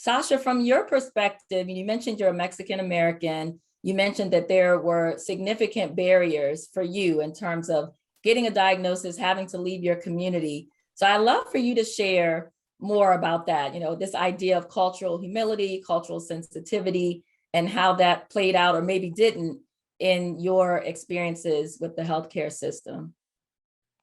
Sasha, from your perspective, you mentioned you're a Mexican American. You mentioned that there were significant barriers for you in terms of getting a diagnosis, having to leave your community. So I'd love for you to share more about that, this idea of cultural humility, cultural sensitivity, and how that played out or maybe didn't in your experiences with the healthcare system.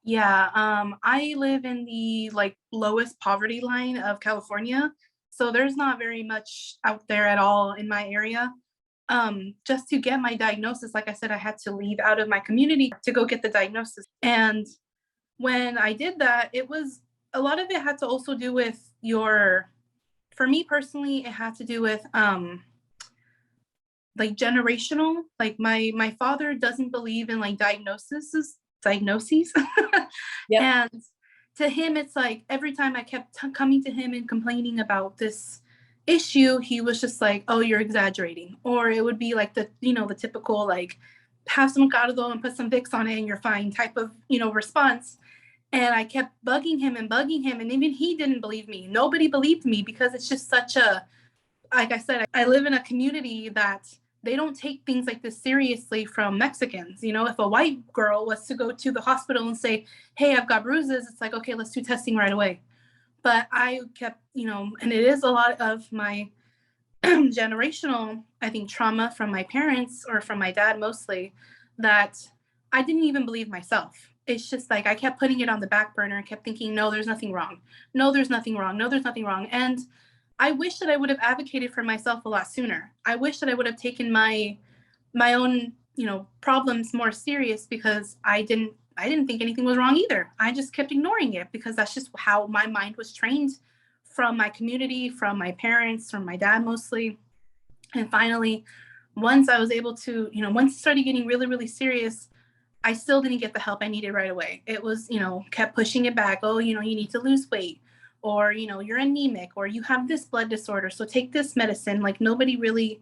Yeah, I live in the lowest poverty line of California. So there's not very much out there at all in my area. Just to get my diagnosis, like I said, I had to leave out of my community to go get the diagnosis. And when I did that, a lot of it had to also do with for me personally, it had to do with generational. Like my father doesn't believe in diagnoses. Yep. And to him, it's like every time I kept coming to him and complaining about this issue, he was just like, oh, you're exaggerating. Or it would be like the typical have some cardo and put some Vicks on it and you're fine type of response. And I kept bugging him, and even he didn't believe me. Nobody believed me because it's just such a, like I said, I live in a community that they don't take things like this seriously from Mexicans. If a white girl was to go to the hospital and say, hey, I've got bruises, it's like, okay, let's do testing right away. But I kept, and it is a lot of my generational, I think, trauma from my parents or from my dad mostly, that I didn't even believe myself. It's just I kept putting it on the back burner and kept thinking, no, there's nothing wrong. No, there's nothing wrong. No, there's nothing wrong. And I wish that I would have advocated for myself a lot sooner. I wish that I would have taken my own, problems more serious, because I didn't think anything was wrong either. I just kept ignoring it because that's just how my mind was trained from my community, from my parents, from my dad mostly. And finally, once I was able to, once it started getting really, really serious, I still didn't get the help I needed right away. It was, kept pushing it back. Oh, you need to lose weight, or, you're anemic, or you have this blood disorder, so take this medicine. Nobody really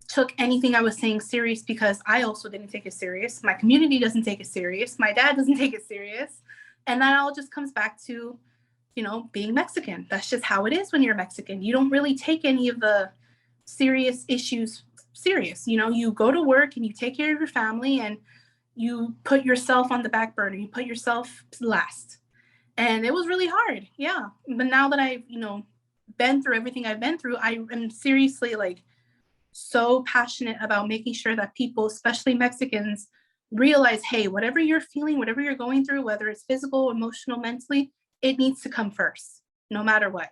took anything I was saying serious, because I also didn't take it serious. My community doesn't take it serious. My dad doesn't take it serious. And that all just comes back to, being Mexican. That's just how it is when you're Mexican. You don't really take any of the serious issues serious. You go to work and you take care of your family, and you put yourself on the back burner. You put yourself last. And it was really hard. Yeah. But now that I've, been through everything I've been through, I am seriously so passionate about making sure that people, especially Mexicans, realize, hey, whatever you're feeling, whatever you're going through, whether it's physical, emotional, mentally, it needs to come first, no matter what.